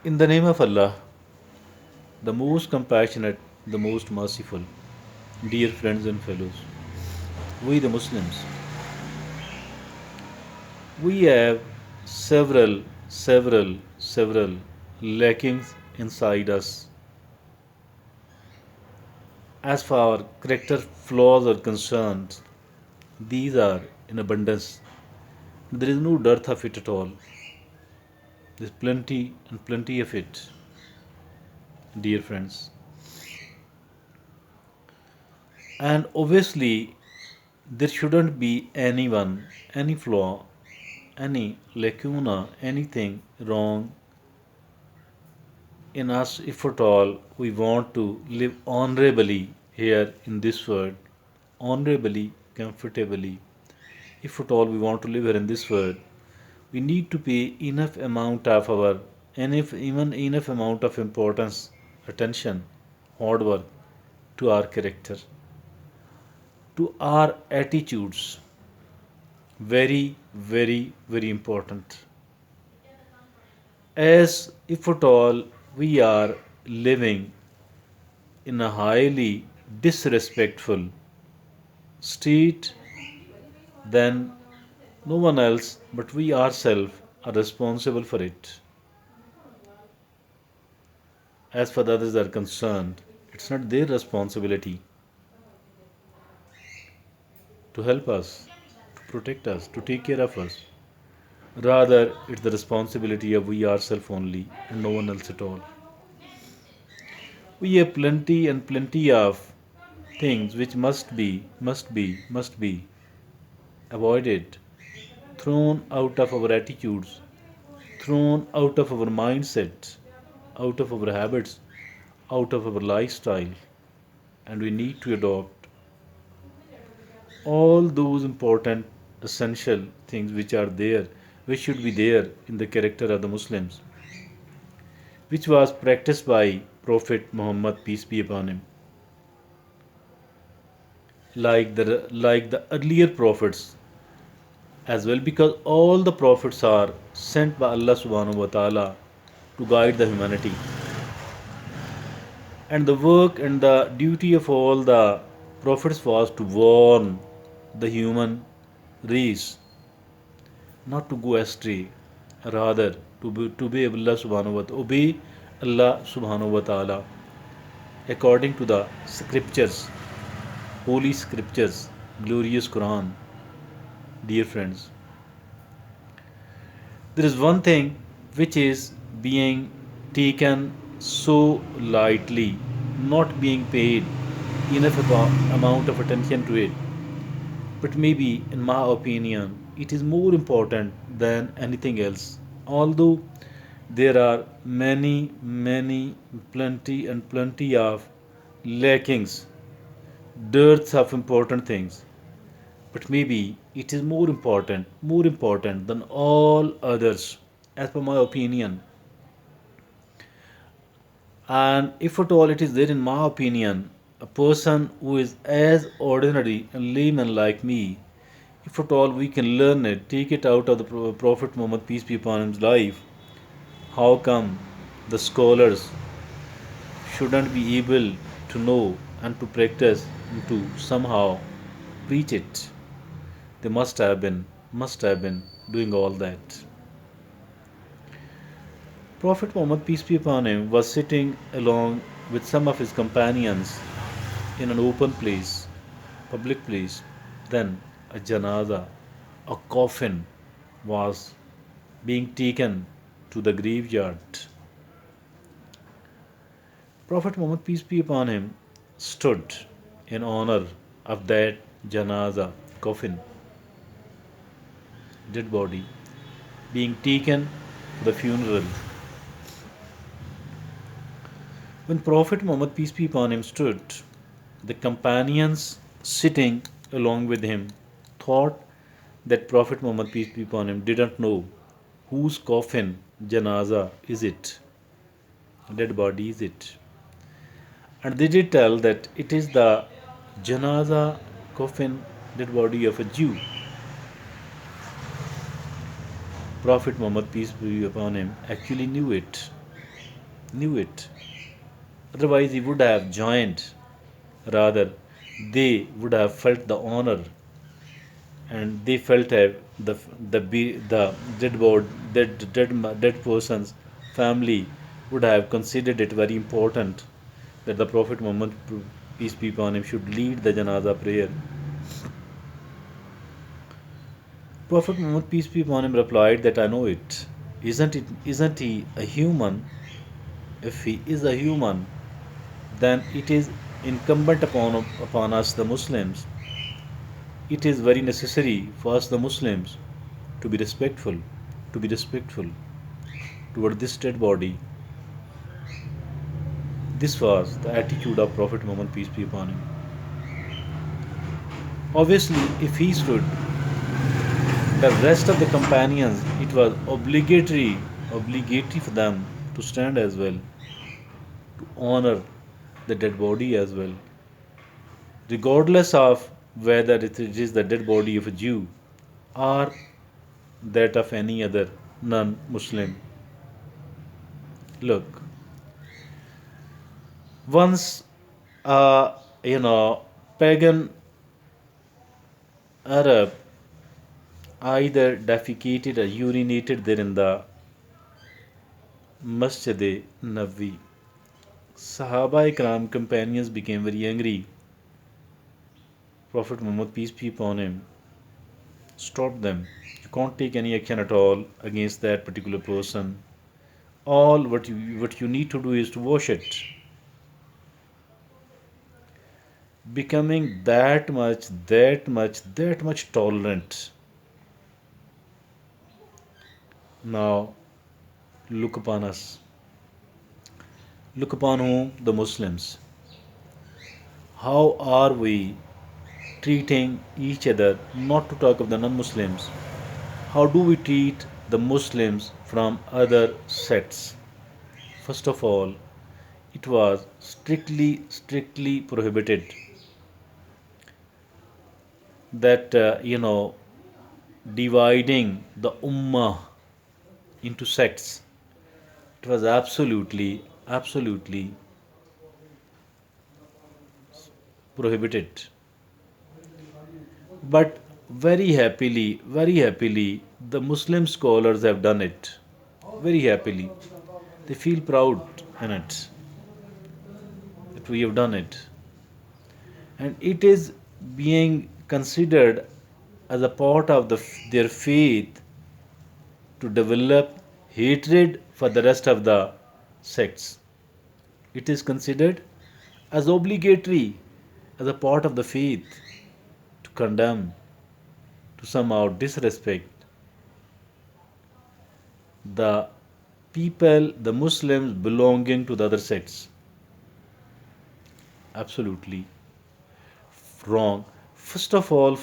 In the name of Allah, the most compassionate, the most merciful, dear friends and fellows, we the Muslims, we have several lackings inside us. As far our character flaws are concerned, these are in abundance. There is no dearth of it at all. There's plenty and plenty of it, dear friends. And obviously, there shouldn't be anyone, any flaw, any lacuna, anything wrong in us if at all we want to live honorably here in this world, honorably, comfortably. If at all we want to live here in this world, we need to pay enough amount of our, and if even enough amount of importance, attention, hard work to our character, to our attitudes. Very important. As if at all we are living in a highly disrespectful state, then no one else but we ourselves are responsible for it. As far as others are concerned, it's not their responsibility to help us, to protect us, to take care of us. Rather, it's the responsibility of we ourselves only and no one else at all. We have plenty and plenty of things which must be avoided, thrown out of our attitudes, thrown out of our mindset, out of our habits, out of our lifestyle, and we need to adopt all those important, essential things which are there, which should be there in the character of the Muslims, which was practiced by Prophet Muhammad, peace be upon him, like the earlier prophets as well, because all the prophets are sent by Allah subhanahu wa ta'ala to guide the humanity. And the work and the duty of all the prophets was to warn the human race not to go astray, rather to obey Allah subhanahu wa ta'ala according to the scriptures, holy scriptures, glorious Quran. Dear friends, there is one thing which is being taken so lightly, not being paid enough amount of attention to it. But maybe, in my opinion, it is more important than anything else. Although there are many, plenty and plenty of lackings, dearths of important things. But maybe it is more important than all others, as per my opinion. And if at all it is there in my opinion, a person who is as ordinary and layman like me, if at all we can learn it, take it out of the Prophet Muhammad, peace be upon his life, how come the scholars shouldn't be able to know and to practice and to somehow preach it? They must have been doing all that. Prophet Muhammad, peace be upon him, was sitting along with some of his companions in an open place, public place. Then a janaza, a coffin, was being taken to the graveyard. Prophet Muhammad, peace be upon him, stood in honor of that janaza, coffin, dead body, being taken to the funeral. When Prophet Muhammad, peace be upon him, stood, the companions sitting along with him thought that Prophet Muhammad, peace be upon him, didn't know whose coffin, janaza, is it, dead body is it. And they did tell that it is the janaza, coffin, dead body of a Jew. Prophet Muhammad, peace be upon him, actually knew it. knew it. Otherwise, he would have joined. Rather, they would have felt the honor, and they felt the dead person's family would have considered it very important that the Prophet Muhammad, peace be upon him, should lead the janaza prayer. Prophet Muhammad, peace be upon him, replied that I know it. Isn't he a human? If he is a human, then it is incumbent upon us, the Muslims. It is very necessary for us, the Muslims, to be respectful, to be respectful toward this dead body. This was the attitude of Prophet Muhammad, peace be upon him. Obviously, if he stood, the rest of the companions, it was obligatory for them to stand as well, to honor the dead body as well, regardless of whether it is the dead body of a Jew or that of any other non Muslim. Look, once a pagan Arab either defecated or urinated there in the Masjid Nabi. Sahaba Ikram companions became very angry. Prophet Muhammad, peace be upon him, stopped them. You can't take any action at all against that particular person. All what you need to do is to wash it. Becoming that much tolerant. Now look upon us. Look upon whom? The Muslims. How are we treating each other? Not to talk of the non-Muslims. How do we treat the Muslims from other sects? First of all, it was strictly prohibited that dividing the Ummah into sects. It was absolutely prohibited. But very happily, the Muslim scholars have done it. Very happily. They feel proud in it that we have done it. And it is being considered as a part of their faith to develop hatred for the rest of the sects. It is considered as obligatory as a part of the faith to condemn, to somehow disrespect the people, the Muslims belonging to the other sects. Absolutely wrong. First of all,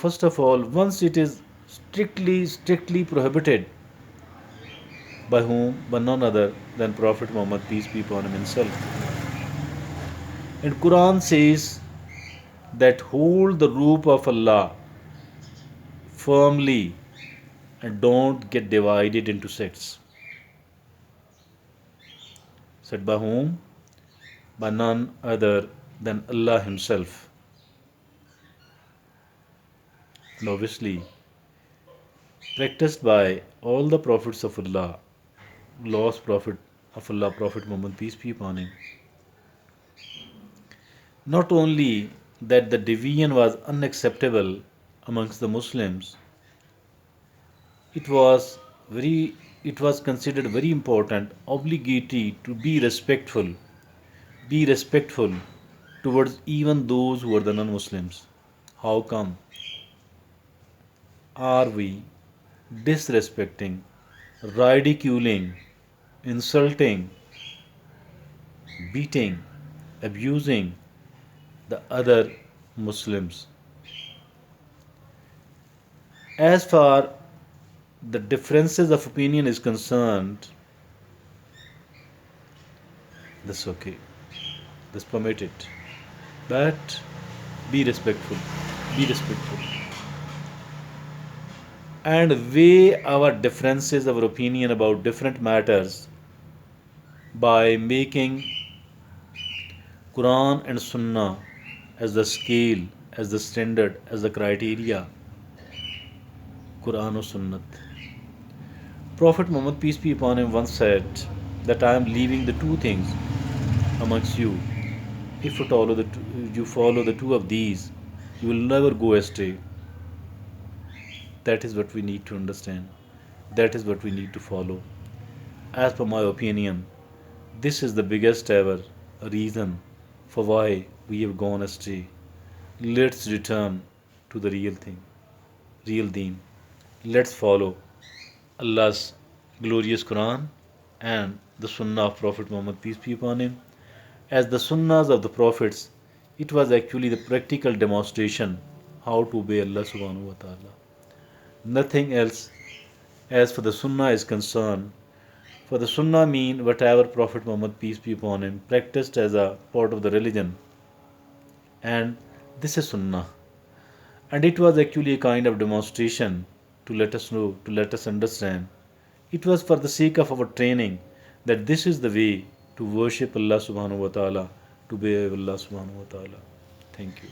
once it is strictly prohibited, by whom? By none other than Prophet Muhammad, peace be upon him himself. And Quran says that hold the rope of Allah firmly and don't get divided into sects. Said by whom? By none other than Allah Himself. And obviously, practiced by all the prophets of Allah, lost prophet of Allah, Prophet Muhammad, peace be upon him. Not only that the division was unacceptable amongst the Muslims, it was it was considered very important, obligatory to be respectful towards even those who are the non-Muslims. How come are we disrespecting, ridiculing, insulting, beating, abusing the other Muslims? As far the differences of opinion is concerned, that's okay. That's permitted. But be respectful. Be respectful. And weigh our differences, our opinion about different matters by making Quran and Sunnah as the scale, as the standard, as the criteria. Quran or Sunnat. Prophet Muhammad, peace be upon him, once said that I am leaving the two things amongst you. If you follow the two of these, you will never go astray. That is what we need to understand. That is what we need to follow. As per my opinion, this is the biggest ever reason for why we have gone astray. Let's return to the real thing, real deen. Let's follow Allah's glorious Quran and the Sunnah of Prophet Muhammad, peace be upon him. As the Sunnahs of the Prophets, it was actually the practical demonstration how to obey Allah subhanahu wa ta'ala. Nothing else. As for the Sunnah is concerned, for the Sunnah mean whatever Prophet Muhammad, peace be upon him, practiced as a part of the religion. And this is Sunnah. And it was actually a kind of demonstration to let us know, to let us understand. It was for the sake of our training that this is the way to worship Allah subhanahu wa ta'ala, to obey Allah subhanahu wa ta'ala. Thank you.